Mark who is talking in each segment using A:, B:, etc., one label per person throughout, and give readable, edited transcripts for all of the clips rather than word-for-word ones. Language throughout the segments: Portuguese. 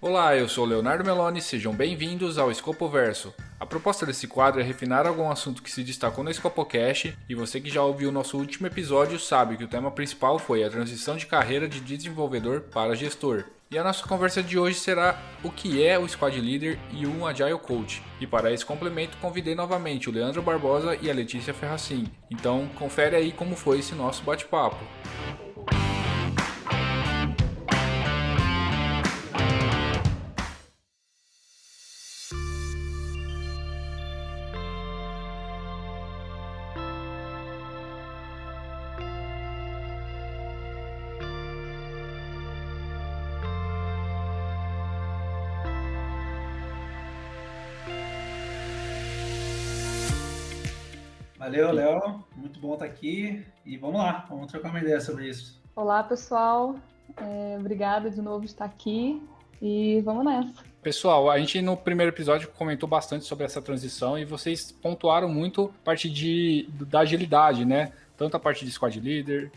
A: Olá, eu sou Leonardo Meloni, sejam bem-vindos ao Escopoverso. A proposta desse quadro é refinar algum assunto que se destacou no Escopocast, e você que já ouviu o nosso último episódio sabe que o tema principal foi a transição de carreira de desenvolvedor para gestor. E a nossa conversa de hoje será o que é o Squad Leader e um Agile Coach. E para esse complemento convidei novamente o Leandro Barbosa e a Letícia Ferracin. Então confere aí como foi esse nosso bate-papo.
B: Valeu, Léo. Muito bom estar aqui. E vamos lá, vamos trocar uma ideia sobre isso.
C: Olá, pessoal. Obrigada de novo por estar aqui e vamos nessa.
A: Pessoal, a gente no primeiro episódio comentou bastante sobre essa transição e vocês pontuaram muito a parte da agilidade, né? Tanto a parte de Squad Leader,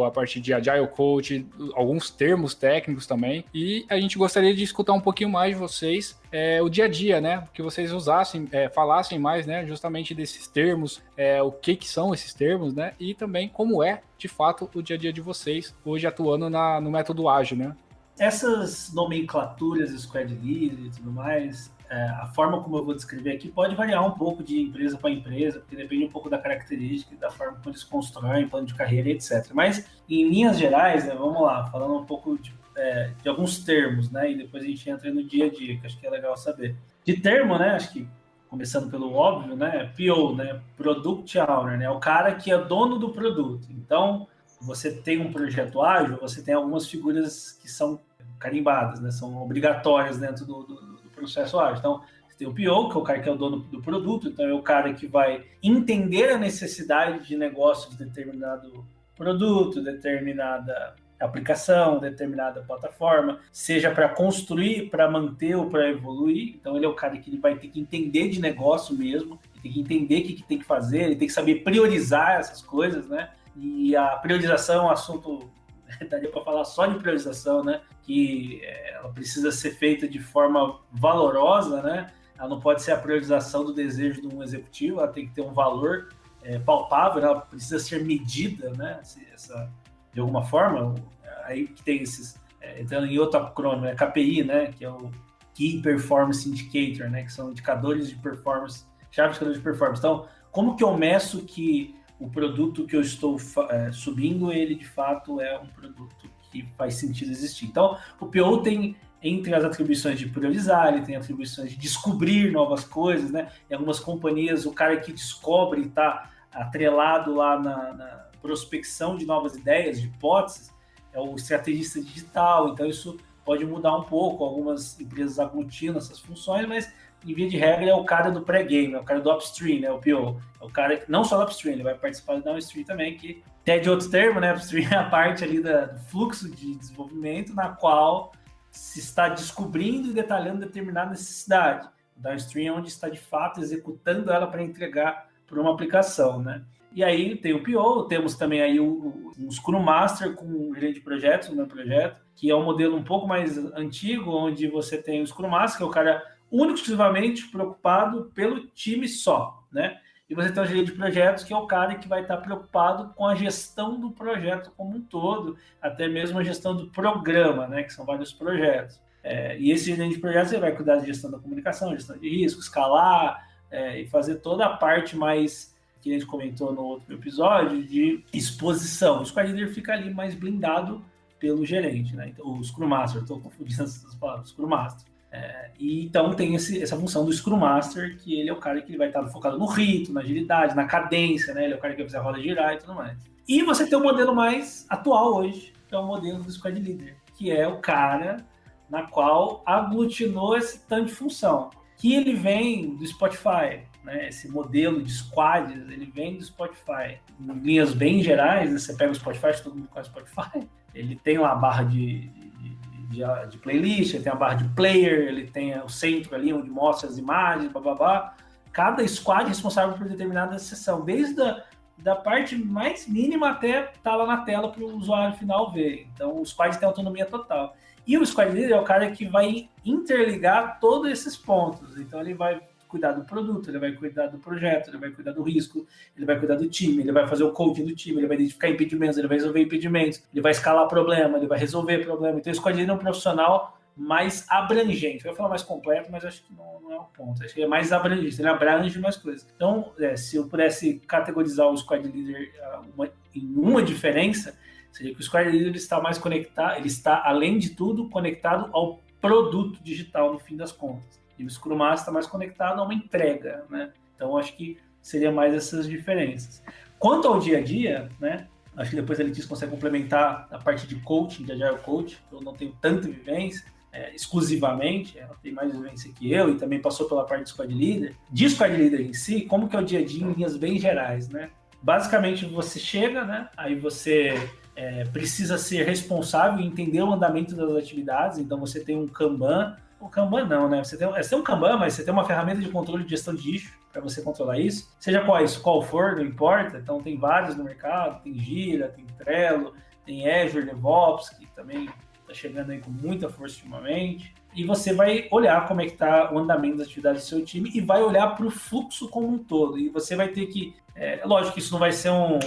A: a parte de Agile Coach, alguns termos técnicos também. E a gente gostaria de escutar um pouquinho mais de vocês, o dia a dia, né? Que vocês usassem, falassem mais, né? Justamente desses termos, o que são esses termos, né? E também como é, de fato, o dia a dia de vocês, hoje atuando no método ágil, né?
B: Essas nomenclaturas, Squad Leader e tudo mais, a forma como eu vou descrever aqui pode variar um pouco de empresa para empresa, porque depende um pouco da característica e da forma como eles constroem plano de carreira, etc. Mas, em linhas gerais, né, vamos lá, falando um pouco de alguns termos, né, e depois a gente entra no dia a dia, que acho que é legal saber. De termo, né, acho que começando pelo óbvio, né, PO, né, Product Owner, né, o cara que é dono do produto. Então, você tem um projeto ágil, você tem algumas figuras que são carimbadas, né, são obrigatórias dentro do processo ágil. Então, você tem o PO, que é o cara que é o dono do produto, então é o cara que vai entender a necessidade de negócio de determinado produto, determinada aplicação, determinada plataforma, seja para construir, para manter ou para evoluir. Então, ele é o cara que ele vai ter que entender de negócio mesmo, tem que entender o que tem que fazer, ele tem que saber priorizar essas coisas, né? E a priorização é um assunto, daria para falar só de priorização, né? Que ela precisa ser feita de forma valorosa, né? Ela não pode ser a priorização do desejo de um executivo, ela tem que ter um valor palpável, ela precisa ser medida, né? De alguma forma, aí que tem esses, entrando em outro acrônimo, KPI, né? Que é o Key Performance Indicator, né? Que são indicadores de performance, chave de indicadores de performance. Então, como que eu meço que o produto que eu estou subindo, ele de fato é um produto que faz sentido existir. Então, o PO tem, entre as atribuições de priorizar, ele tem atribuições de descobrir novas coisas, né? Em algumas companhias, o cara que descobre está atrelado lá na prospecção de novas ideias, de hipóteses, é o estrategista digital. Então, isso pode mudar um pouco, algumas empresas aglutinam essas funções, mas em via de regra, é o cara do pré-game, é o cara do upstream, né, o PO. É o cara que, não só do upstream, ele vai participar do downstream também, que até de outro termo, né, upstream é a parte ali do fluxo de desenvolvimento na qual se está descobrindo e detalhando determinada necessidade. O downstream é onde está, de fato, executando ela para entregar para uma aplicação, né. E aí tem o PO, temos também aí um Scrum Master com um gerente de projetos, no meu projeto, que é um modelo um pouco mais antigo, onde você tem o Scrum Master, que é o cara único exclusivamente preocupado pelo time só, né? E você tem o gerente de projetos, que é o cara que vai estar preocupado com a gestão do projeto como um todo, até mesmo a gestão do programa, né? Que são vários projetos. E esse gerente de projetos ele vai cuidar da gestão da comunicação, gestão de risco, escalar e fazer toda a parte mais, que a gente comentou no outro episódio, de exposição. O Squad Leader fica ali mais blindado pelo gerente, né? Então, o Scrum Master, estou confundindo essas palavras, Scrum Master. E então tem essa função do Scrum Master, que ele é o cara que ele vai estar focado no rito, na agilidade, na cadência, né? Ele é o cara que vai fazer a roda girar e tudo mais. E você tem o modelo mais atual hoje, que é o modelo do Squad Leader, que é o cara na qual aglutinou esse tanto de função, que ele vem do Spotify, né? Esse modelo de squads, ele vem do Spotify. Em linhas bem gerais, né? Você pega o Spotify, todo mundo conhece o Spotify, ele tem lá a barra de playlist, ele tem a barra de player, ele tem o centro ali onde mostra as imagens, bababá. Cada squad é responsável por determinada seção, desde da parte mais mínima até tá lá na tela para o usuário final ver. Então, o squad tem autonomia total. E o squad leader é o cara que vai interligar todos esses pontos. Então, ele vai cuidar do produto, ele vai cuidar do projeto, ele vai cuidar do risco, ele vai cuidar do time, ele vai fazer o coaching do time, ele vai identificar impedimentos, ele vai resolver impedimentos, ele vai escalar problema, ele vai resolver problema. Então, o squad leader é um profissional mais abrangente. Eu ia falar mais completo, mas acho que não é o ponto. Acho que é mais abrangente, ele abrange mais coisas. Então, se eu pudesse categorizar o squad leader em uma diferença, seria que o squad leader está mais conectado, ele está, além de tudo, conectado ao produto digital, no fim das contas. E o Scrum Master está mais conectado a uma entrega, né? Então, acho que seria mais essas diferenças. Quanto ao dia a dia, né? Acho que depois a Letícia consegue complementar a parte de coaching, de Agile Coach. Eu não tenho tanta vivência, exclusivamente, ela tem mais vivência que eu e também passou pela parte de Squad Leader. De Squad Leader em si, como que é o dia a dia em linhas bem gerais, né? Basicamente, você chega, né? Aí você precisa ser responsável e entender o andamento das atividades. Então, você tem um Kanban. O Kanban não, né? Você tem um Kanban, mas você tem uma ferramenta de controle de gestão de lixo para você controlar isso. Seja qual for, não importa. Então, tem vários no mercado. Tem Gira, tem Trello, tem Azure DevOps, que também está chegando aí com muita força ultimamente. E você vai olhar como é que está o andamento das atividades do seu time e vai olhar para o fluxo como um todo. E você vai ter que... lógico que isso não vai ser um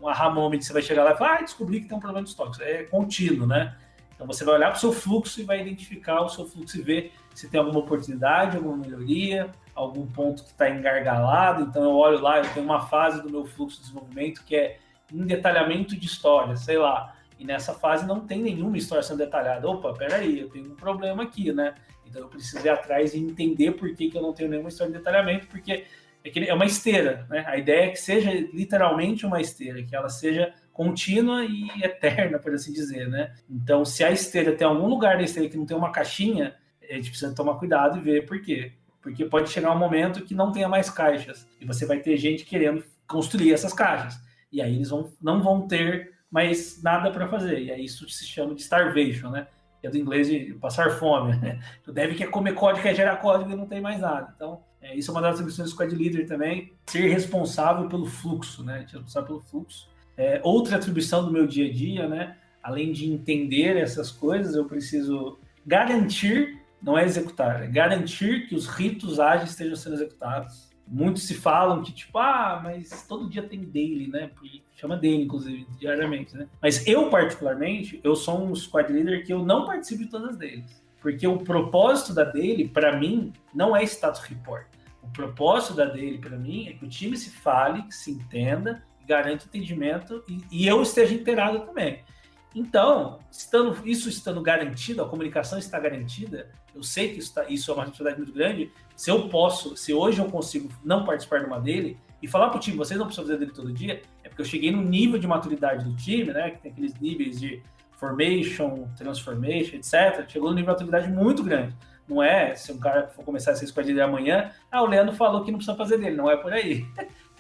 B: aha moment, você vai chegar lá e falar, descobri que tem um problema de estoque. É contínuo, né? Então, você vai olhar para o seu fluxo e vai identificar o seu fluxo e ver se tem alguma oportunidade, alguma melhoria, algum ponto que está engargalado. Então, eu olho lá, eu tenho uma fase do meu fluxo de desenvolvimento que é em detalhamento de história, sei lá. E nessa fase não tem nenhuma história sendo detalhada. Opa, peraí, eu tenho um problema aqui, né? Então, eu preciso ir atrás e entender por que eu não tenho nenhuma história de detalhamento, porque é uma esteira, né? A ideia é que seja literalmente uma esteira, que ela seja contínua e eterna, por assim dizer, né? Então, se a esteira tem algum lugar da esteira que não tem uma caixinha, a gente precisa tomar cuidado e ver por quê. Porque pode chegar um momento que não tenha mais caixas e você vai ter gente querendo construir essas caixas. E aí eles não vão ter mais nada para fazer. E aí isso se chama de starvation, né? Que é do inglês de passar fome, né? Tu deve quer comer código, quer gerar código e não tem mais nada. Então, isso é uma das atribuições do Squad Leader também, ser responsável pelo fluxo, né? Ser responsável pelo fluxo. Outra atribuição do meu dia a dia, né? Além de entender essas coisas, eu preciso garantir, não é executar, é garantir que os ritos ágeis estejam sendo executados. Muitos se falam que, tipo, mas todo dia tem daily, né? Chama daily, inclusive, diariamente, né? Mas eu, particularmente, eu sou um squad leader que eu não participo de todas as dailies. Porque o propósito da daily, para mim, não é status report. O propósito da daily, para mim, é que o time se fale, que se entenda, garante entendimento e eu esteja inteirado também. Então, isso estando garantido, a comunicação está garantida, eu sei que isso é uma responsabilidade muito grande, se hoje eu consigo não participar de uma dele e falar para o time, vocês não precisam fazer dele todo dia, é porque eu cheguei no nível de maturidade do time, né, que tem aqueles níveis de formation, transformation, etc., chegou no nível de maturidade muito grande. Não é, se um cara for começar a ser squad leader amanhã, o Leandro falou que não precisa fazer dele, não é por aí.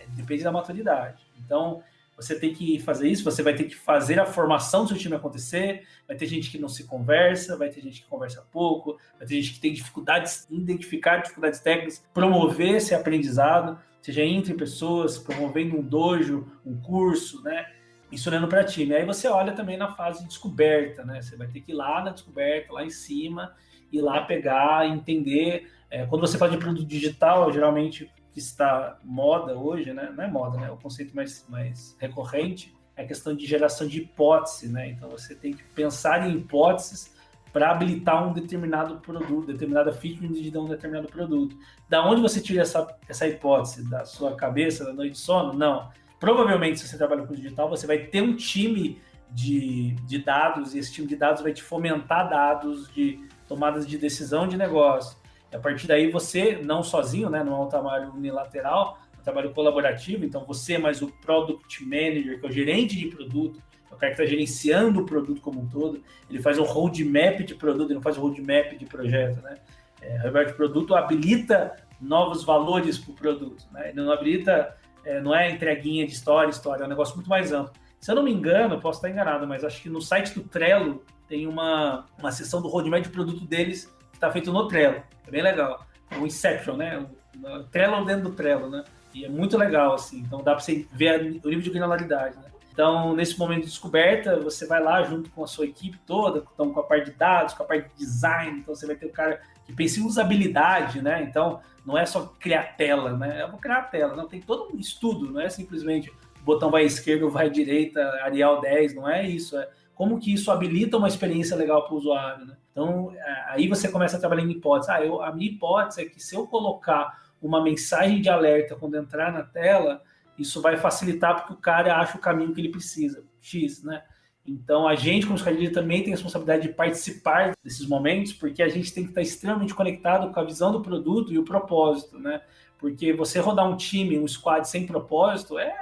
B: Depende da maturidade. Então, você tem que fazer isso, você vai ter que fazer a formação do seu time acontecer, vai ter gente que não se conversa, vai ter gente que conversa pouco, vai ter gente que tem dificuldades, identificar dificuldades técnicas, promover esse aprendizado, seja entre pessoas, promovendo um dojo, um curso, né? Ensinando para time. Aí você olha também na fase de descoberta, né? Você vai ter que ir lá na descoberta, lá em cima, ir lá pegar, entender. Quando você fala de produto digital, geralmente que está moda hoje, né? Não é moda, né? O conceito mais recorrente é a questão de geração de hipótese, né? Então você tem que pensar em hipóteses para habilitar um determinado produto, determinada feature de um determinado produto. Da onde você tira essa hipótese? Da sua cabeça, da noite de sono? Não. Provavelmente, se você trabalha com digital, você vai ter um time de dados e esse time de dados vai te fomentar dados de tomadas de decisão de negócio. E a partir daí você, não sozinho, né, não é um trabalho unilateral, é um trabalho colaborativo, então você mais o Product Manager, que é o gerente de produto, é o cara que está gerenciando o produto como um todo, ele faz um roadmap de produto, ele não faz um roadmap de projeto, né? O roadmap de produto habilita novos valores para o produto, né? Ele não habilita, não é entreguinha de história, é um negócio muito mais amplo. Se eu não me engano, posso estar enganado, mas acho que no site do Trello tem uma seção do roadmap de produto deles que está feito no Trello. É bem legal. O Inception, né? O Trello dentro do Trello, né? E é muito legal, assim. Então dá para você ver o nível de granularidade, né? Então, nesse momento de descoberta, você vai lá junto com a sua equipe toda, então, com a parte de dados, com a parte de design, então você vai ter o cara que pensa em usabilidade, né? Então, não é só criar tela, né? Eu vou criar a tela, não, tem todo um estudo, não é simplesmente o botão vai à esquerda ou vai à direita, Arial 10, não é isso, é como que isso habilita uma experiência legal para o usuário, né? Então, aí você começa a trabalhar em hipótese. A minha hipótese é que se eu colocar uma mensagem de alerta quando entrar na tela, isso vai facilitar porque o cara acha o caminho que ele precisa, X, né? Então, a gente, como Squad Leader, também tem a responsabilidade de participar desses momentos, porque a gente tem que estar extremamente conectado com a visão do produto e o propósito, né? Porque você rodar um time, um squad sem propósito, é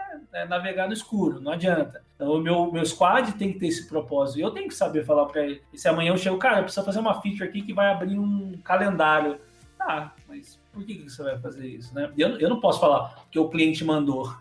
B: navegar no escuro, não adianta. Então, o meu squad tem que ter esse propósito. E eu tenho que saber falar para ele. E se amanhã eu chego, cara, eu preciso fazer uma feature aqui que vai abrir um calendário. Tá, mas por que você vai fazer isso, né? Eu não posso falar que o cliente mandou.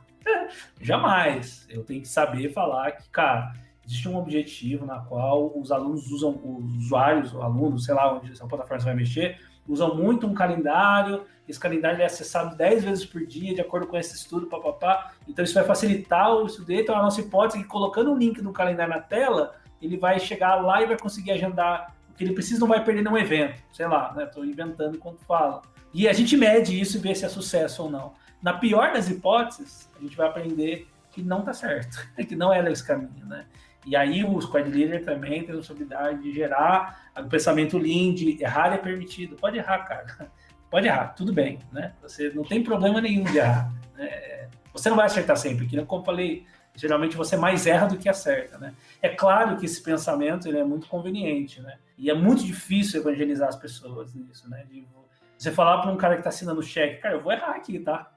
B: Jamais. Eu tenho que saber falar que, cara, existe um objetivo na qual os alunos usam, os usuários, os alunos, sei lá onde essa plataforma vai mexer, usam muito um calendário, esse calendário é acessado 10 vezes por dia, de acordo com esse estudo, papapá. Então isso vai facilitar o estudo. Então a nossa hipótese é que colocando um link do calendário na tela, ele vai chegar lá e vai conseguir agendar o que ele precisa, não vai perder nenhum evento. Sei lá, né? Estou inventando enquanto falo. E a gente mede isso e vê se é sucesso ou não. Na pior das hipóteses, a gente vai aprender que não está certo, que não é esse caminho, né? E aí o Squad Leader também tem a responsabilidade de gerar o pensamento lean, de errar é permitido. Pode errar, cara. Pode errar, tudo bem, né? Você não tem problema nenhum de errar. Né? Você não vai acertar sempre, que como eu falei, geralmente você mais erra do que acerta, né? É claro que esse pensamento ele é muito conveniente, né? E é muito difícil evangelizar as pessoas nisso, né? De você falar para um cara que está assinando o cheque, cara, eu vou errar aqui, tá?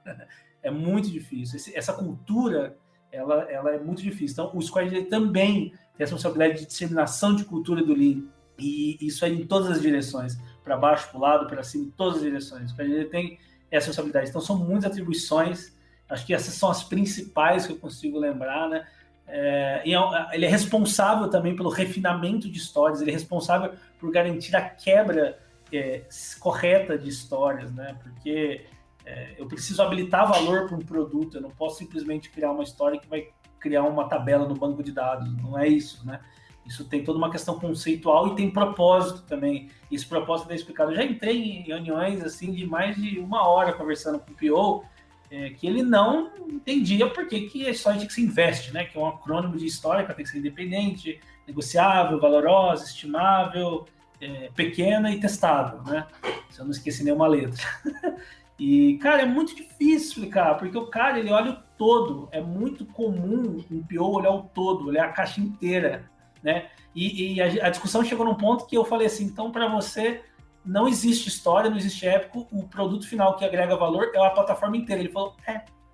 B: É muito difícil. Essa cultura, ela é muito difícil. Então, o Squad Leader também tem a responsabilidade de disseminação de cultura do Lean. E isso é em todas as direções. Para baixo, para o lado, para cima, em todas as direções. O Squad Leader tem essa responsabilidade. Então, são muitas atribuições. Acho que essas são as principais que eu consigo lembrar, né? Ele é responsável também pelo refinamento de histórias. Ele é responsável por garantir a quebra correta de histórias, né? Porque eu preciso habilitar valor para um produto, eu não posso simplesmente criar uma história que vai criar uma tabela no banco de dados, não é isso, né? Isso tem toda uma questão conceitual e tem propósito também. Esse propósito é explicado. Eu já entrei em reuniões assim de mais de 1 hora conversando com o PO, que ele não entendia por que a história tinha que ser invest, né? Que é um acrônimo de história que tem que ser independente, negociável, valorosa, estimável, pequena e testável, né? Se eu não esqueci nenhuma letra. E, cara, é muito difícil explicar, porque o cara, ele olha o todo. É muito comum um PO olhar o todo, olhar a caixa inteira, né? E a discussão chegou num ponto que eu falei assim, então, para você, não existe história, não existe épico, o produto final que agrega valor é a plataforma inteira. Ele falou,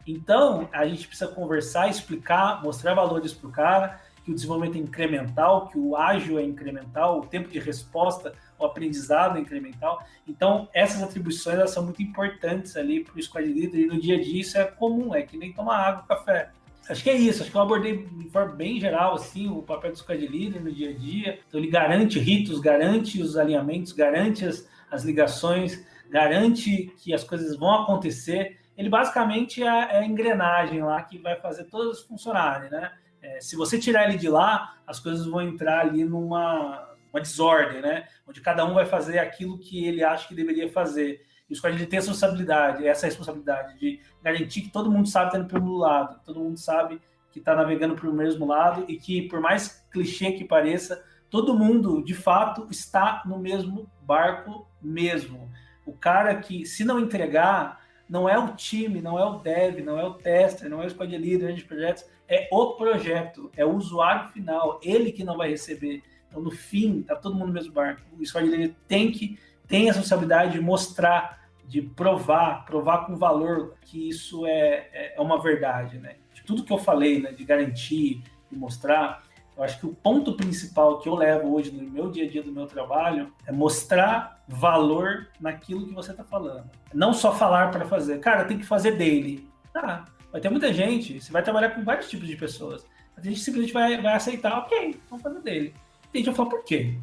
B: Então, a gente precisa conversar, explicar, mostrar valores para o cara, que o desenvolvimento é incremental, que o ágil é incremental, o tempo de resposta, o aprendizado é incremental. Então, essas atribuições elas são muito importantes ali para o Squad Leader, e no dia a dia isso é comum, é que nem tomar água, café. Acho que é isso, acho que eu abordei de forma bem geral assim, o papel do Squad Leader no dia a dia. Então, ele garante ritos, garante os alinhamentos, garante as ligações, garante que as coisas vão acontecer. Ele basicamente é a engrenagem lá que vai fazer todas funcionarem, né? Se você tirar ele de lá, as coisas vão entrar ali numa desordem, né? Onde cada um vai fazer aquilo que ele acha que deveria fazer. E o Squad Leader tem essa responsabilidade de garantir que todo mundo sabe que está indo para o mesmo lado, todo mundo sabe que está navegando para o mesmo lado e que, por mais clichê que pareça, todo mundo, de fato, está no mesmo barco mesmo. O cara que, se não entregar, não é o time, não é o dev, não é o tester, não é o Squad Leader de projetos, é o projeto, é o usuário final, ele que não vai receber. Então, no fim, está todo mundo no mesmo barco. O Squad Leader tem a responsabilidade de mostrar, de provar com valor que isso é uma verdade, né? De tudo que eu falei, né, de garantir, de mostrar, eu acho que o ponto principal que eu levo hoje no meu dia a dia do meu trabalho é mostrar valor naquilo que você está falando. Não só falar para fazer. Cara, tem que fazer daily. Vai ter muita gente, você vai trabalhar com vários tipos de pessoas. A gente simplesmente vai aceitar, ok, vamos fazer daily. E a gente vai falar por quê?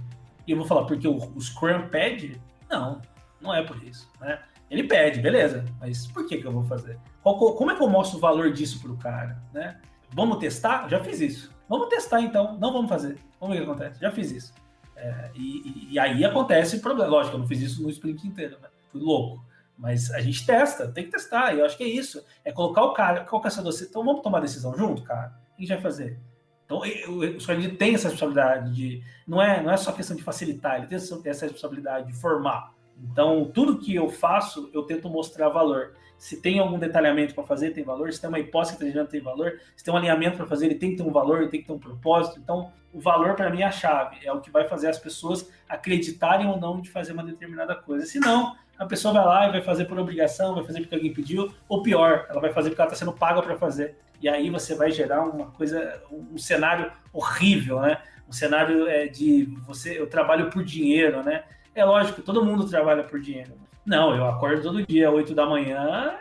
B: E eu vou falar porque o Scrum pede? Não é por isso, né? Ele pede, beleza, mas por que eu vou fazer? Como é que eu mostro o valor disso pro cara, né? Vamos testar? Já fiz isso. Vamos testar então, não vamos fazer. Vamos ver o que acontece. Já fiz isso. E aí acontece o problema. Lógico, eu não fiz isso no sprint inteiro, né? Fui louco. Mas a gente testa, tem que testar. E eu acho que é isso. É colocar o cara, qual que é essa decisão? Então vamos tomar decisão junto, cara? O que a gente vai fazer? Então o Squad tem essa responsabilidade de... Não é só questão de facilitar, ele tem essa responsabilidade de formar. Então, tudo que eu faço, eu tento mostrar valor. Se tem algum detalhamento para fazer, tem valor. Se tem uma hipótese que está tem valor. Se tem um alinhamento para fazer, ele tem que ter um valor, ele tem que ter um propósito. Então, o valor, para mim, é a chave. É o que vai fazer as pessoas acreditarem ou não de fazer uma determinada coisa. Se não, a pessoa vai lá e vai fazer por obrigação, vai fazer porque alguém pediu, ou pior, ela vai fazer porque ela está sendo paga para fazer. E aí você vai gerar uma coisa, um cenário horrível, né? Um cenário de eu trabalho por dinheiro, né? É lógico, todo mundo trabalha por dinheiro. Não, eu acordo todo dia, 8 da manhã,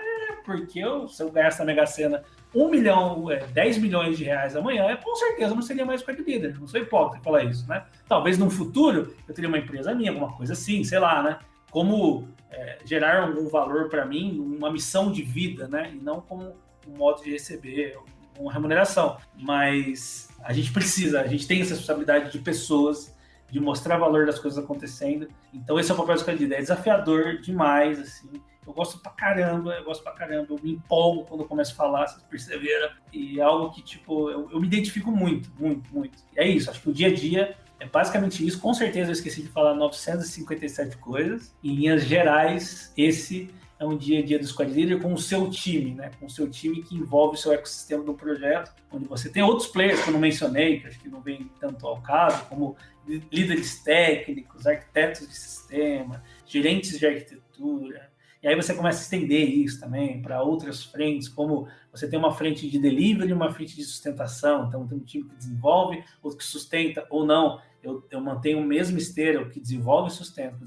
B: porque se eu ganhasse na Mega Sena 1 milhão, 10 milhões de reais amanhã, com certeza não seria mais Squad Leader. Não sou hipócrita falar isso, né? Talvez no futuro eu teria uma empresa minha, alguma coisa assim, sei lá, né? Como gerar algum valor para mim, uma missão de vida, né? E não como um modo de receber uma remuneração. Mas a gente tem essa responsabilidade de pessoas, de mostrar valor das coisas acontecendo. Então esse é o papel do Squad Leader. É desafiador demais, assim. Eu gosto pra caramba, eu me empolgo quando eu começo a falar, vocês perceberam. E é algo que, tipo, eu me identifico muito, muito, muito. E é isso, acho que o dia a dia é basicamente isso. Com certeza eu esqueci de falar 957 coisas. Em linhas gerais, esse é um dia a dia do Squad Leader com o seu time, né? Com o seu time que envolve o seu ecossistema do projeto, onde você tem outros players que eu não mencionei, que acho que não vem tanto ao caso, como líderes técnicos, arquitetos de sistema, gerentes de arquitetura. E aí você começa a estender isso também para outras frentes, como você tem uma frente de delivery e uma frente de sustentação. Então tem um time que desenvolve, outro que sustenta, ou não. Eu mantenho o mesmo esteiro, que desenvolve e sustenta,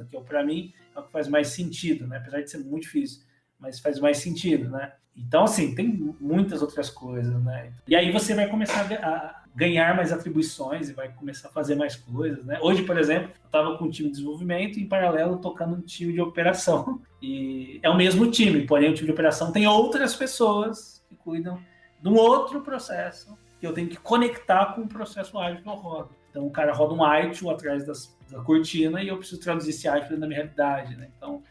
B: que para mim é o que faz mais sentido, né? Apesar de ser muito difícil, mas faz mais sentido, né? Então, assim, tem muitas outras coisas, né? E aí você vai começar a ganhar mais atribuições e vai começar a fazer mais coisas, né? Hoje, por exemplo, eu estava com um time de desenvolvimento e, em paralelo, tocando um time de operação. E é o mesmo time, porém o time de operação tem outras pessoas que cuidam de um outro processo que eu tenho que conectar com o processo ágil que eu rodo. Então, o cara roda um ITIL atrás da cortina e eu preciso traduzir esse ITIL na minha realidade, né? Então,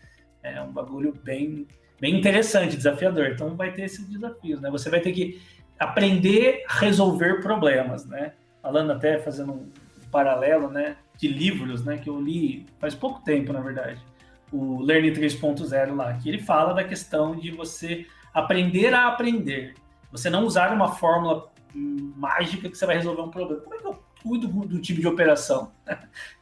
B: é um bagulho bem interessante, desafiador. Então, vai ter esses desafios, né? Você vai ter que aprender a resolver problemas, né? Falando até, fazendo um paralelo, né? De livros, né? Que eu li faz pouco tempo, na verdade. O Learning 3.0 lá, que ele fala da questão de você aprender a aprender. Você não usar uma fórmula mágica que você vai resolver um problema. Como é que eu cuido do time de operação?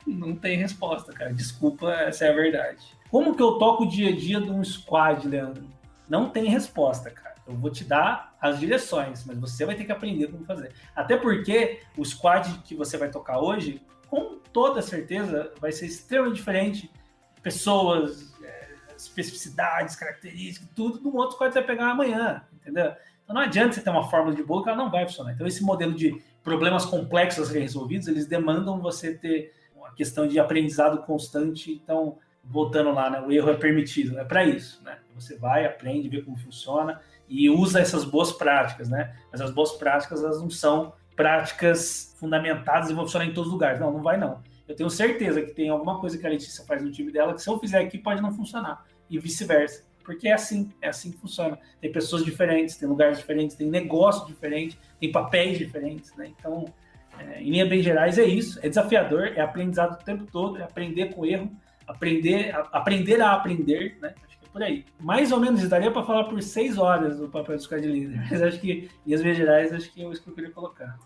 B: Não tem resposta, cara. Desculpa, essa é a verdade. Como que eu toco o dia a dia de um squad, Leandro? Não tem resposta, cara. Eu vou te dar as direções, mas você vai ter que aprender como fazer. Até porque o squad que você vai tocar hoje, com toda certeza, vai ser extremamente diferente. Pessoas, especificidades, características, tudo do outro squad que você vai pegar amanhã, entendeu? Então não adianta você ter uma fórmula de bolo que ela não vai funcionar. Então esse modelo de problemas complexos a ser resolvidos, eles demandam você ter uma questão de aprendizado constante. Então, voltando lá, né, o erro é permitido, é para isso, né? Você vai, aprende, vê como funciona e usa essas boas práticas, né? Mas as boas práticas, elas não são práticas fundamentadas e vão funcionar em todos os lugares. Não vai não. Eu tenho certeza que tem alguma coisa que a Letícia faz no time dela que se eu fizer aqui pode não funcionar. E vice-versa. Porque é assim que funciona. Tem pessoas diferentes, tem lugares diferentes, tem negócios diferentes, tem papéis diferentes, né? Então, em linhas bem gerais, é isso. É desafiador, é aprendizado o tempo todo, é aprender com erro, aprender a aprender, né? Acho que é por aí. Mais ou menos, daria para falar por 6 horas do papel do Squad Leader, mas acho que, em linhas bem gerais, acho que é isso que eu queria colocar.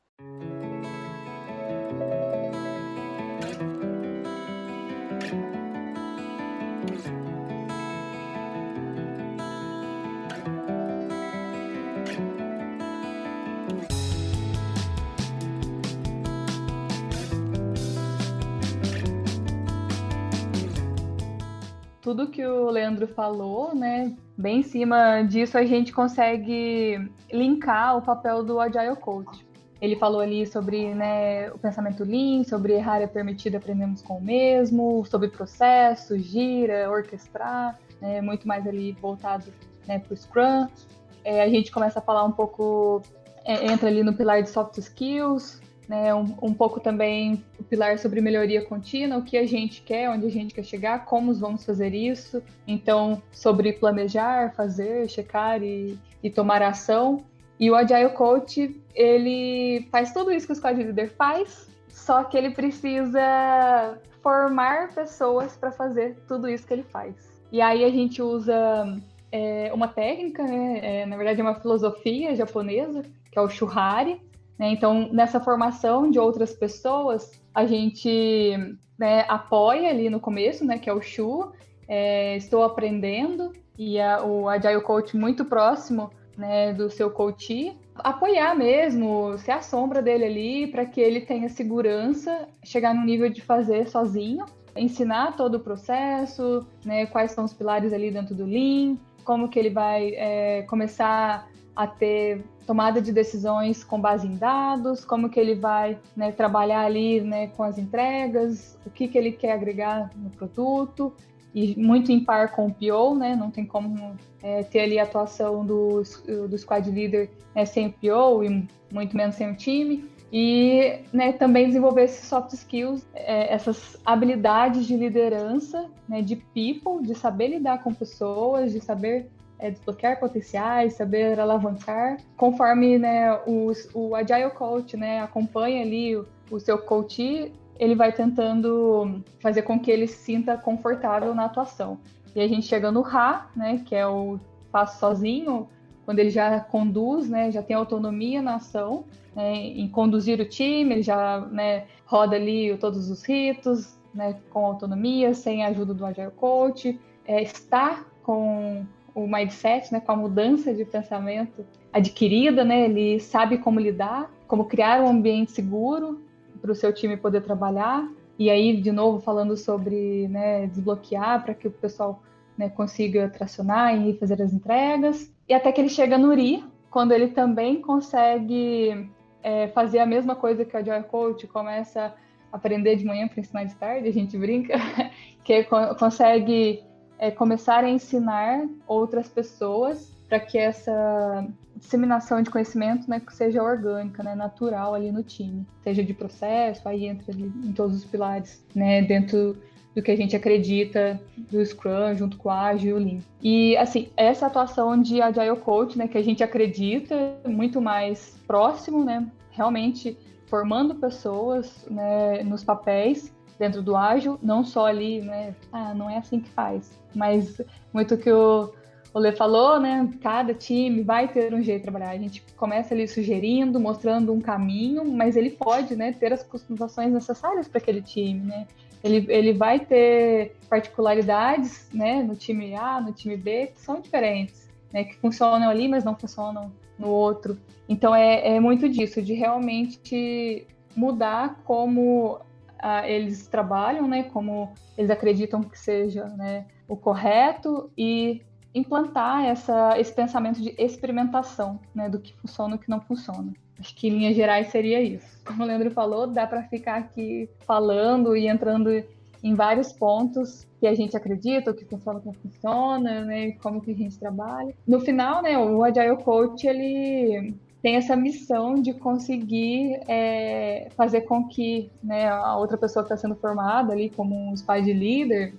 C: Tudo que o Leandro falou, né, bem em cima disso a gente consegue linkar o papel do Agile Coach. Ele falou ali sobre, né, o pensamento Lean, sobre errar é permitido, aprendemos com o mesmo, sobre processos, gira, orquestrar. muito mais ali voltado, né, para o Scrum. A gente começa a falar um pouco, entra ali no pilar de soft skills, né, um pouco também o pilar sobre melhoria contínua, o que a gente quer, onde a gente quer chegar, como vamos fazer isso. Então, sobre planejar, fazer, checar e tomar ação. E o Agile Coach, ele faz tudo isso que o Squad Leader faz, só que ele precisa formar pessoas para fazer tudo isso que ele faz. E aí a gente usa uma técnica, né? Na verdade é uma filosofia japonesa, que é o Shuhari. Né? Então, nessa formação de outras pessoas, a gente, né, apoia ali no começo, né, que é o Shu, estou aprendendo, e o Agile Coach muito próximo, né, do seu coach, apoiar mesmo, ser a sombra dele ali, para que ele tenha segurança, chegar no nível de fazer sozinho, ensinar todo o processo, né, quais são os pilares ali dentro do Lean, como que ele vai começar a ter tomada de decisões com base em dados, como que ele vai, né, trabalhar ali, né, com as entregas, o que ele quer agregar no produto, e muito em par com o PO, né, não tem como ter ali a atuação do Squad Leader, né, sem o PO e muito menos sem o time, e, né, também desenvolver esses soft skills, essas habilidades de liderança, né, de people, de saber lidar com pessoas, de saber desbloquear potenciais, saber alavancar, conforme, né, o Agile Coach, né, acompanha ali o seu coach, ele vai tentando fazer com que ele se sinta confortável na atuação. E a gente chega no RA, né, que é o passo sozinho, quando ele já conduz, né, já tem autonomia na ação, né, em conduzir o time, ele já, né, roda ali todos os ritos, né, com autonomia, sem a ajuda do Agile Coach, está com o mindset, né, com a mudança de pensamento adquirida, né, ele sabe como lidar, como criar um ambiente seguro para o seu time poder trabalhar, e aí, de novo, falando sobre, né, desbloquear para que o pessoal, né, consiga tracionar e fazer as entregas, e até que ele chega no RI, quando ele também consegue fazer a mesma coisa que o Agile Coach, começa a aprender de manhã para ensinar de tarde, a gente brinca, que consegue começar a ensinar outras pessoas para que essa disseminação de conhecimento, né, seja orgânica, né, natural ali no time, seja de processo, aí entra ali em todos os pilares, né, dentro do que a gente acredita do Scrum, junto com o Agile e o Lean. E, assim, essa atuação de Agile Coach, né, que a gente acredita muito mais próximo, né, realmente formando pessoas, né, nos papéis, dentro do ágil, não só ali, né, não é assim que faz, mas muito que o Lê falou, né, cada time vai ter um jeito de trabalhar, a gente começa ali sugerindo, mostrando um caminho, mas ele pode, né, ter as customizações necessárias para aquele time, né, ele vai ter particularidades, né, no time A, no time B, que são diferentes, né, que funcionam ali, mas não funcionam no outro, então é muito disso, de realmente mudar como eles trabalham, né, como eles acreditam que seja, né, o correto, e implantar esse pensamento de experimentação, né, do que funciona e do que não funciona. Acho que em linhas gerais seria isso. Como o Leandro falou, dá para ficar aqui falando e entrando em vários pontos que a gente acredita, o que funciona, o que não funciona, né, como que a gente trabalha. No final, né, o Agile Coach, ele tem essa missão de conseguir fazer com que, né, a outra pessoa que está sendo formada ali como um squad leader,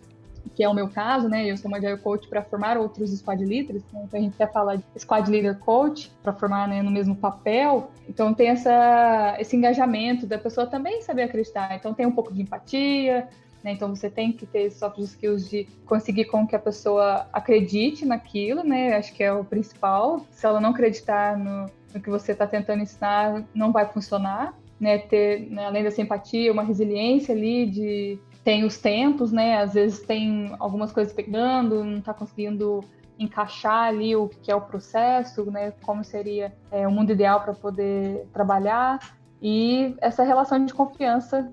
C: que é o meu caso, né, eu sou uma Agile Coach para formar outros squad leaders, né, então a gente quer falar de squad leader coach para formar, né, no mesmo papel, então tem esse engajamento da pessoa também saber acreditar, então tem um pouco de empatia, né, então você tem que ter soft skills de conseguir com que a pessoa acredite naquilo, né, acho que é o principal, se ela não acreditar no que você está tentando ensinar, não vai funcionar, né, ter, né, além dessa empatia, uma resiliência ali tem os tempos, né, às vezes tem algumas coisas pegando, não está conseguindo encaixar ali o que é o processo, né, como seria o mundo ideal para poder trabalhar, e essa relação de confiança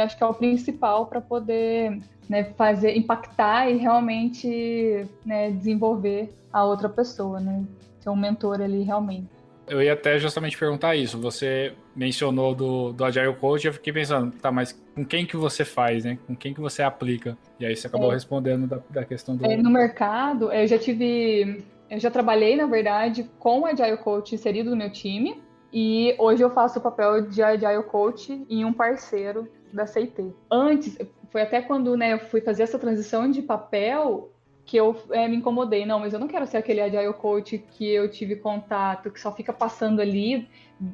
C: acho que é o principal para poder, né, impactar e realmente, né, desenvolver a outra pessoa, né, ser um mentor ali realmente.
A: Eu ia até justamente perguntar isso. Você mencionou do Agile Coach, eu fiquei pensando, tá, mas com quem que você faz, né? Com quem que você aplica? E aí você acabou respondendo da questão do...
C: No mercado, eu já trabalhei, na verdade, com o Agile Coach inserido no meu time, e hoje eu faço o papel de Agile Coach em um parceiro da CIT. Antes, foi até quando, né, eu fui fazer essa transição de papel que eu me incomodei. Não, mas eu não quero ser aquele Agile Coach que eu tive contato, que só fica passando ali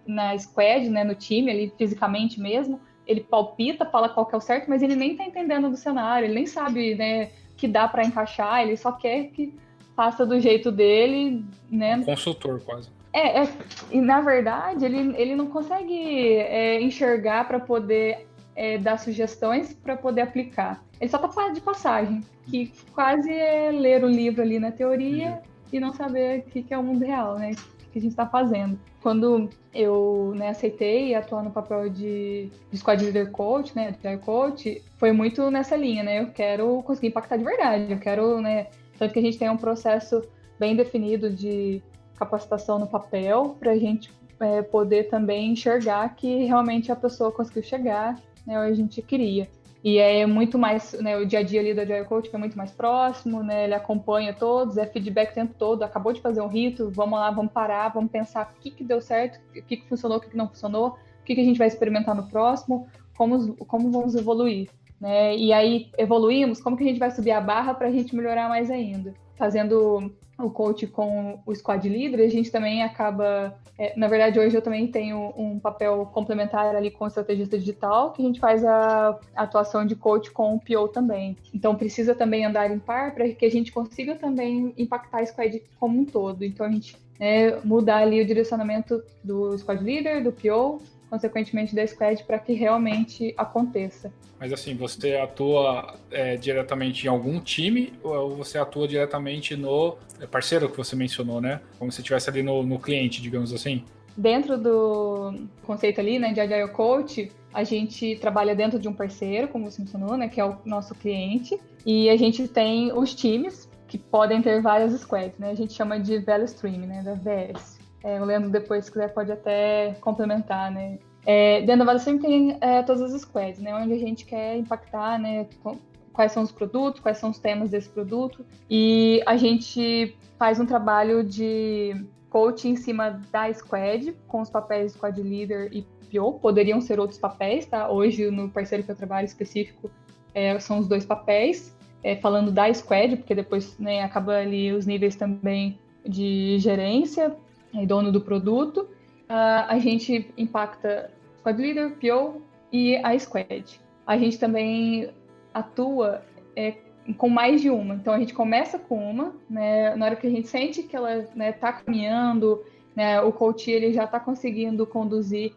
C: na squad, né, no time, ali fisicamente mesmo. Ele palpita, fala qual que é o certo, mas ele nem tá entendendo do cenário, ele nem sabe, né, que dá para encaixar, ele só quer que faça do jeito dele, né?
A: Um consultor, quase.
C: E na verdade, ele não consegue enxergar para poder dar sugestões para poder aplicar. Ele só tá de passagem, que quase é ler o livro ali na teoria e não saber o que é o mundo real, né? O que a gente está fazendo. Quando eu aceitei atuar no papel de Squad Leader Coach, né, de Agile Coach, foi muito nessa linha, né? Eu quero conseguir impactar de verdade, eu quero, né, tanto que a gente tem um processo bem definido de capacitação no papel para a gente poder também enxergar que realmente a pessoa conseguiu chegar, né, onde a gente queria. E é muito mais, né, o dia a dia ali do Agile Coach é muito mais próximo, né, ele acompanha todos, é feedback o tempo todo, acabou de fazer um rito, vamos lá, vamos parar, vamos pensar o que deu certo, o que funcionou, o que não funcionou, o que a gente vai experimentar no próximo, como vamos evoluir, né, e aí evoluímos, como que a gente vai subir a barra para a gente melhorar mais ainda. Fazendo o coach com o squad leader, a gente também acaba... na verdade, hoje eu também tenho um papel complementar ali com o estrategista digital, que a gente faz a atuação de coach com o PO também. Então, precisa também andar em par para que a gente consiga também impactar a squad como um todo. Então, a gente mudar ali o direcionamento do squad leader, do PO, consequentemente da squad, para que realmente aconteça.
A: Mas assim, você atua diretamente em algum time ou você atua diretamente no parceiro que você mencionou, né? Como se estivesse ali no cliente, digamos assim?
C: Dentro do conceito ali, né, de Agile Coach, a gente trabalha dentro de um parceiro, como você mencionou, né, que é o nosso cliente, e a gente tem os times que podem ter várias squads, né? A gente chama de Value Stream, né, da VS. O Leandro, depois, se quiser, pode até complementar, né? Dentro da Value Stream tem todas as squads, né? Onde a gente quer impactar, né? Quais são os produtos, quais são os temas desse produto. E a gente faz um trabalho de coach em cima da squad, com os papéis de squad leader e PO. Poderiam ser outros papéis, tá? Hoje, no parceiro que eu trabalho específico, são os 2 papéis. Falando da squad, porque depois, né, acaba ali os níveis também de gerência e dono do produto. A gente impacta Squad Leader, PO e a Squad. A gente também atua com mais de uma. Então, a gente começa com uma, né, na hora que a gente sente que ela está caminhando, né, o coach ele já está conseguindo conduzir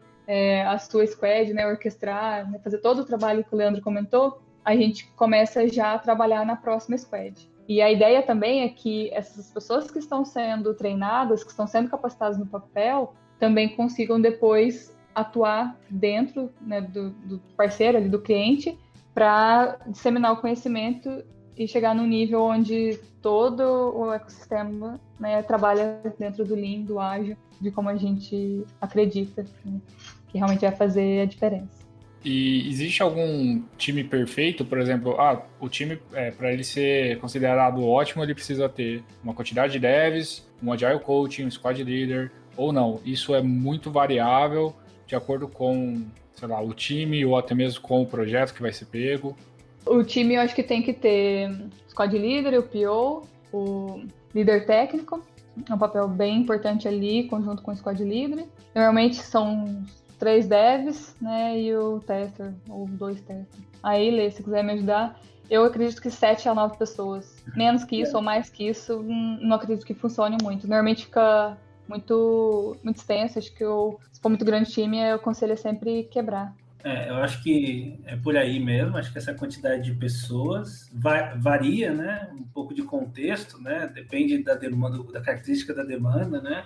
C: a sua Squad, né, orquestrar, né, fazer todo o trabalho que o Leandro comentou, a gente começa já a trabalhar na próxima Squad. E a ideia também é que essas pessoas que estão sendo treinadas, que estão sendo capacitadas no papel, também consigam depois atuar dentro, né, do parceiro, ali, do cliente, para disseminar o conhecimento e chegar no nível onde todo o ecossistema, né, trabalha dentro do Lean, do ágil, de como a gente acredita, né, que realmente vai fazer a diferença.
A: E existe algum time perfeito? Por exemplo, o time, para ele ser considerado ótimo, ele precisa ter uma quantidade de devs, um agile coach, um squad leader, ou não. Isso é muito variável de acordo com, sei lá, o time ou até mesmo com o projeto que vai ser pego.
C: O time, eu acho que tem que ter o squad leader, o PO, o líder técnico, é um papel bem importante ali, conjunto com o squad leader. Normalmente são 3 devs, né, e o tester, ou 2 testers. Aí, Lê, se quiser me ajudar, eu acredito que 7 a 9 pessoas. Menos que isso ou mais que isso, não acredito que funcione muito. Normalmente fica muito extenso, acho que se for muito grande time, eu aconselho sempre quebrar.
B: Eu acho que é por aí mesmo, acho que essa quantidade de pessoas varia, né, um pouco de contexto, né, depende da demanda, da característica da demanda, né.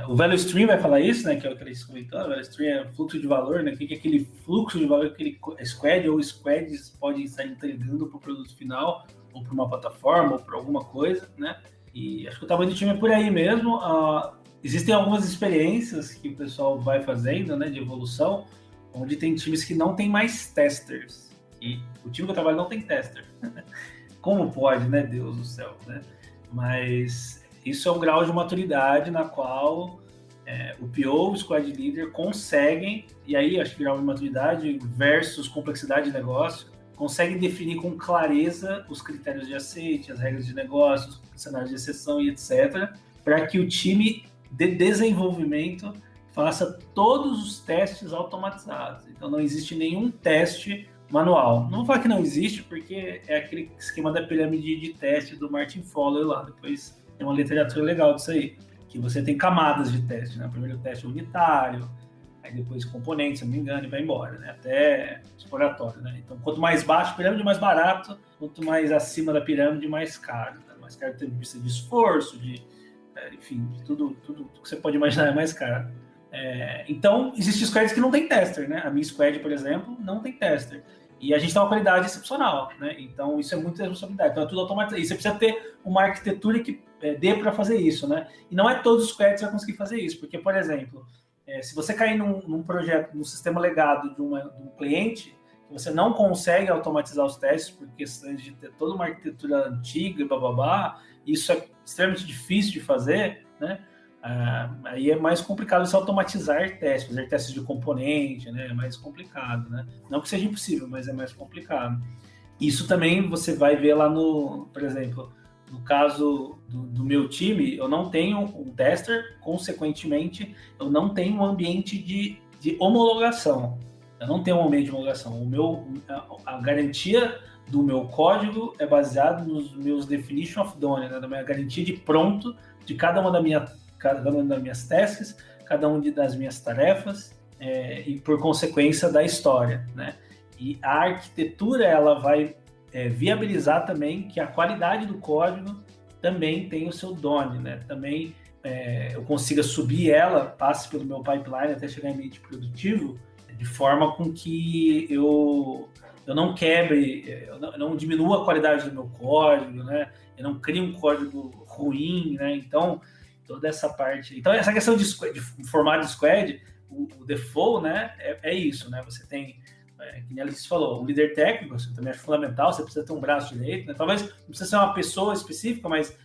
B: O Value Stream vai falar isso, né, que é o que eles comentaram. O Value Stream é fluxo de valor, né, o que é aquele fluxo de valor que aquele squad ou squads podem estar entregando para o produto final, ou para uma plataforma, ou para alguma coisa, né, e acho que o tamanho do time é por aí mesmo. existem algumas experiências que o pessoal vai fazendo, né, de evolução, onde tem times que não tem mais testers. E o time que eu trabalho não tem tester. Como pode, né? Deus do céu, né? Mas isso é um grau de maturidade na qual o PO, o Squad Leader conseguem, e aí acho que grau de maturidade versus complexidade de negócio, conseguem definir com clareza os critérios de aceite, as regras de negócio, os cenários de exceção e etc., para que o time de desenvolvimento faça todos os testes automatizados. Então não existe nenhum teste manual. Não vou falar que não existe, porque é aquele esquema da pirâmide de teste do Martin Fowler lá. Depois tem uma literatura legal disso aí, que você tem camadas de teste, né? O primeiro teste é unitário, aí depois componentes, se não me engano, e vai embora, né? Até exploratório, né? Então, quanto mais baixo a pirâmide, mais barato, quanto mais acima da pirâmide, mais caro. Né? Mais caro tem vista de esforço, enfim, de tudo que você pode imaginar é mais caro. Então, existem squads que não tem tester, né? A minha squad, por exemplo, não tem tester. E a gente tem uma qualidade excepcional, né? Então, isso é muita responsabilidade. Então, é tudo automatizado. E você precisa ter uma arquitetura que dê para fazer isso, né? E não é todos os squads que vai conseguir fazer isso. Porque, por exemplo, se você cair num projeto, num sistema legado de um cliente, você não consegue automatizar os testes por questões de ter toda uma arquitetura antiga, isso é extremamente difícil de fazer, né? Aí é mais complicado você automatizar testes, fazer testes de componente, né? É mais complicado, né? Não que seja impossível, mas é mais complicado. Isso também você vai ver lá por exemplo, no caso do meu time, eu não tenho um tester, consequentemente, eu não tenho um ambiente de homologação. Eu não tenho um ambiente de homologação. A garantia do meu código é baseado nos meus definition of done, né? Da minha garantia de pronto de cada uma das minhas tasks, cada uma das minhas tarefas, e por consequência da história, né? E a arquitetura ela vai viabilizar também que a qualidade do código também tem o seu done, né? Também eu consiga subir ela, passe pelo meu pipeline até chegar em ambiente produtivo, de forma com que eu não quebre, eu não diminua a qualidade do meu código, né? Eu não crio um código ruim, né? Então, toda essa parte... Então, essa questão de formato de squad, o default, né? É isso, né? Você tem, que nem a Alice falou, o líder técnico, isso também é fundamental, você precisa ter um braço direito, né? Talvez não precisa ser uma pessoa específica, mas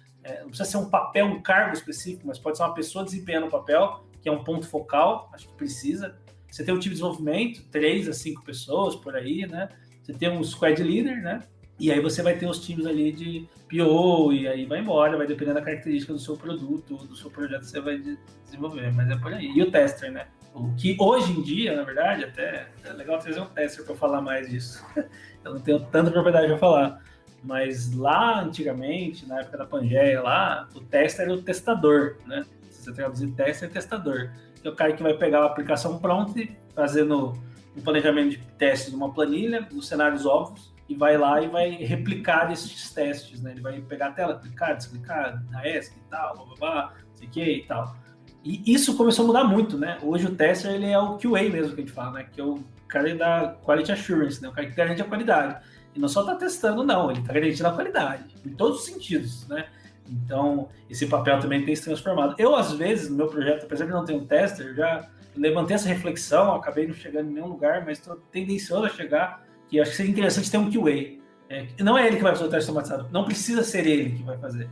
B: não precisa ser um papel, um cargo específico, mas pode ser uma pessoa desempenhando o papel, que é um ponto focal, acho que precisa. Você tem um time de desenvolvimento, 3 a 5 pessoas por aí, né? Você tem um squad leader, né? E aí você vai ter os times ali de PO, e aí vai embora, vai dependendo da característica do seu produto, do seu projeto que você vai desenvolver, mas é por aí. E o tester, né? O que hoje em dia, na verdade, até é legal trazer um tester para falar mais disso. Eu não tenho tanta propriedade para falar. Mas lá, antigamente, na época da Pangeia, lá, o tester era o testador, né? Se você traduzir tester, é testador. Que é o cara que vai pegar a aplicação pronta e fazendo um planejamento de testes numa planilha, nos cenários óbvios, e vai lá e vai replicar esses testes, né? Ele vai pegar a tela, clicar, desclicar, na ESC e tal, não sei o que e tal. E isso começou a mudar muito, né? Hoje o tester, ele é o QA mesmo que a gente fala, né? Que é o cara da Quality Assurance, né? O cara que garante a qualidade. E não só está testando, não, ele está garantindo a qualidade, em todos os sentidos, né? Então, esse papel também tem se transformado. Eu, às vezes, no meu projeto, apesar de não ter um tester, eu já levantei essa reflexão, acabei não chegando em nenhum lugar, mas estou tendencioso a chegar, que acho que seria interessante ter um QA. Não é ele que vai fazer o teste automatizado, não precisa ser ele que vai fazer,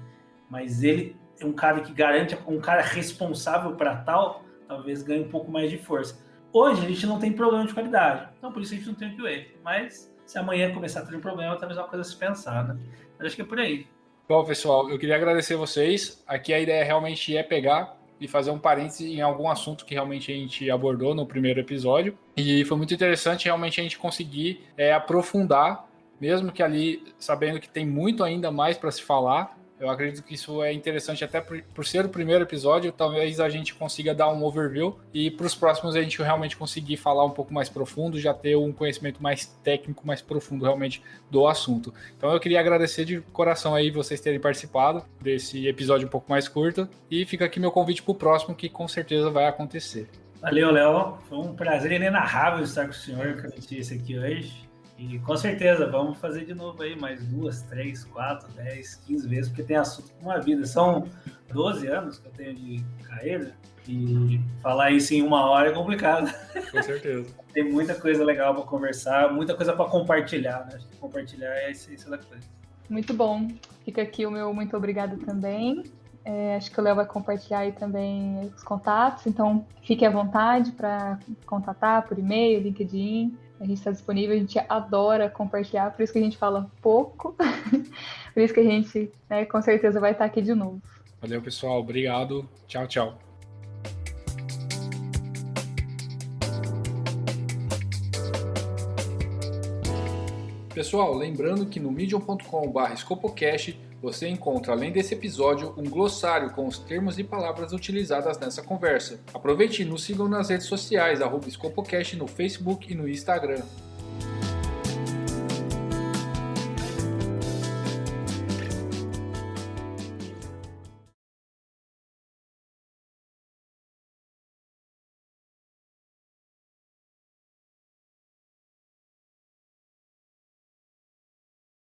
B: mas ele é um cara que garante, um cara responsável para tal, talvez ganhe um pouco mais de força. Hoje, a gente não tem problema de qualidade, então por isso a gente não tem um QA, mas se amanhã começar a ter um problema, talvez é uma coisa a se pensar, né? Mas acho que é por aí.
A: Bom, pessoal, eu queria agradecer vocês. Aqui a ideia realmente é pegar e fazer um parêntese em algum assunto que realmente a gente abordou no primeiro episódio. E foi muito interessante realmente a gente conseguir aprofundar, mesmo que ali, sabendo que tem muito ainda mais para se falar. Eu acredito que isso é interessante até por ser o primeiro episódio, talvez a gente consiga dar um overview e para os próximos a gente realmente conseguir falar um pouco mais profundo, já ter um conhecimento mais técnico, mais profundo realmente do assunto. Então eu queria agradecer de coração aí vocês terem participado desse episódio um pouco mais curto e fica aqui meu convite para o próximo que com certeza vai acontecer.
B: Valeu, Léo. Foi um prazer inenarrável estar com o senhor que eu disse aqui hoje. E com certeza, vamos fazer de novo aí mais 2, 3, 4, 10, 15 vezes, porque tem assunto com uma vida. São 12 anos que eu tenho de carreira, e falar isso em 1 hora é complicado.
A: Com certeza.
B: Tem muita coisa legal para conversar, muita coisa para compartilhar, né? Acho que compartilhar é a essência da coisa.
C: Muito bom. Fica aqui o meu muito obrigado também. Acho que o Léo vai compartilhar aí também os contatos, então fique à vontade para contatar por e-mail, LinkedIn. A gente está disponível, a gente adora compartilhar, por isso que a gente fala pouco, por isso que a gente, né, com certeza vai estar aqui de novo.
A: Valeu, pessoal. Obrigado. Tchau, tchau. Pessoal, lembrando que no medium.com/Scopocast você encontra, além desse episódio, um glossário com os termos e palavras utilizadas nessa conversa. Aproveite e nos sigam nas redes sociais, @Scopocast no Facebook e no Instagram.